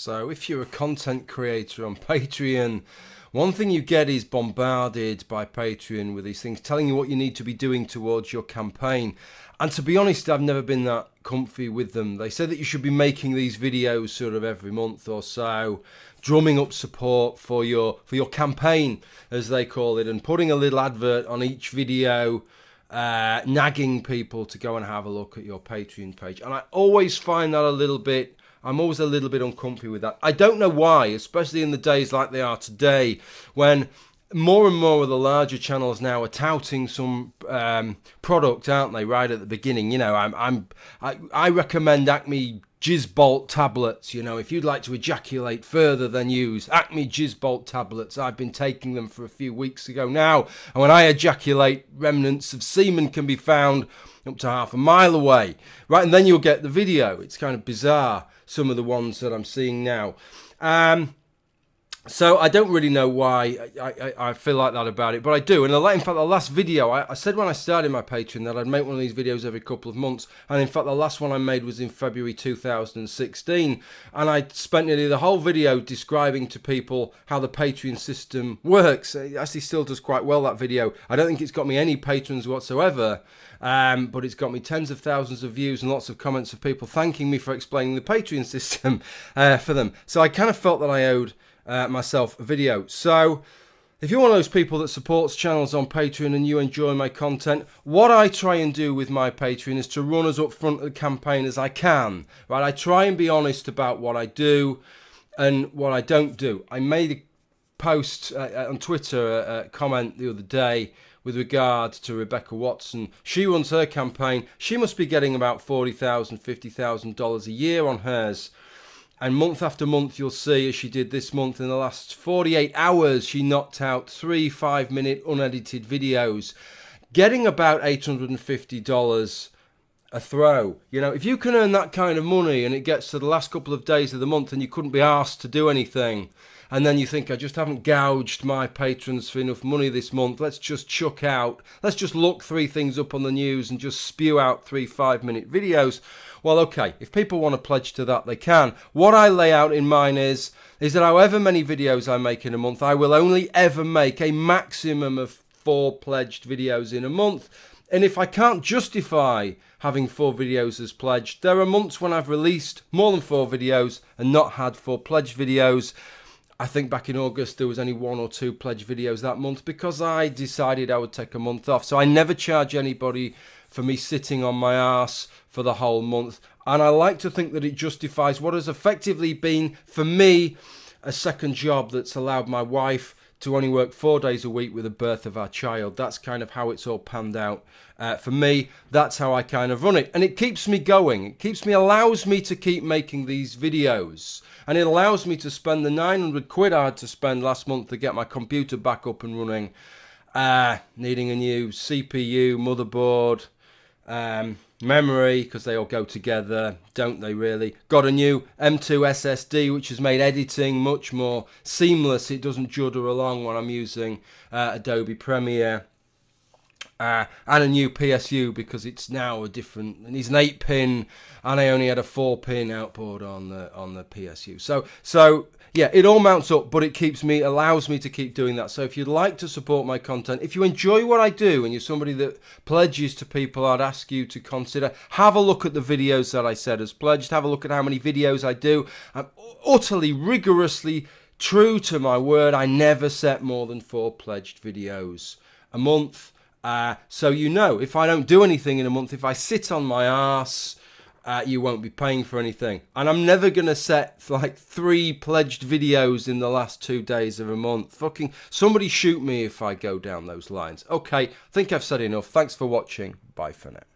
So if you're a content creator on Patreon, one thing you get is bombarded by Patreon with these things telling you what you need to be doing towards your campaign. And to be honest, I've never been that comfy with them. They say that you should be making these videos sort of every month or so, drumming up support for your campaign, as they call it, and putting a little advert on each video, nagging people to go and have a look at your Patreon page. And I always find that I'm always a little bit uncomfy with that. I don't know why, especially in the days like they are today, when more and more of the larger channels now are touting some product, aren't they? Right at the beginning, you know, I recommend Acme JizzBolt tablets. You know, if you'd like to ejaculate further, then use Acme JizzBolt tablets. I've been taking them for a few weeks ago now, and when I ejaculate, remnants of semen can be found up to half a mile away, right? And then you'll get the video. It's kind of bizarre, some of the ones that I'm seeing now. So I don't really know why I feel like that about it, but I do. And in fact, the last video, I said when I started my Patreon that I'd make one of these videos every couple of months. And in fact, the last one I made was in February 2016. And I spent nearly the whole video describing to people how the Patreon system works. It actually still does quite well, that video. I don't think it's got me any patrons whatsoever, but it's got me tens of thousands of views and lots of comments of people thanking me for explaining the Patreon system for them. So I kind of felt that I owed myself a video. So if you're one of those people that supports channels on Patreon and you enjoy my content, what I try and do with my Patreon is to run as upfront of the campaign as I can, right? I try and be honest about what I do and what I don't do. I made a post on Twitter, a comment the other day with regard to Rebecca Watson. She runs her campaign. She must be getting about $40,000, $50,000 a year on hers. And month after month, you'll see, as she did this month, in the last 48 hours, she knocked out 3 5-minute unedited videos, getting about $850 a throw. You know, if you can earn that kind of money and it gets to the last couple of days of the month and you couldn't be asked to do anything, and then you think, I just haven't gouged my patrons for enough money this month, let's just let's just look 3 things up on the news and just spew out 3 5-minute videos. Well, okay, if people want to pledge to that, they can. What I lay out in mine is that however many videos I make in a month, I will only ever make a maximum of 4 pledged videos in a month. And if I can't justify having 4 videos as pledged, there are months when I've released more than 4 videos and not had 4 pledged videos. I think back in August there was only 1 or 2 pledged videos that month because I decided I would take a month off. So I never charge anybody for me sitting on my arse for the whole month. And I like to think that it justifies what has effectively been, for me, a second job that's allowed my wife to only work 4 days a week with the birth of our child. That's kind of how it's all panned out. For me, that's how I kind of run it. And it keeps me going. Allows me to keep making these videos. And it allows me to spend the 900 quid I had to spend last month to get my computer back up and running. Needing a new CPU, motherboard, memory, because they all go together, don't they really? Got a new M2 SSD, which has made editing much more seamless. It doesn't judder along when I'm using Adobe Premiere. And a new PSU, because it's now a different, and it's an 8-pin, and I only had a 4-pin output on the PSU. So yeah, it all mounts up, but it allows me to keep doing that. So if you'd like to support my content, if you enjoy what I do and you're somebody that pledges to people, I'd ask you to consider, have a look at the videos that I said as pledged, have a look at how many videos I do. I'm utterly, rigorously true to my word. I never set more than 4 pledged videos a month. So you know, if I don't do anything in a month, if I sit on my arse, you won't be paying for anything. And I'm never going to set like 3 pledged videos in the last 2 days of a month. Fucking somebody shoot me if I go down those lines. Okay, I think I've said enough. Thanks for watching. Bye for now.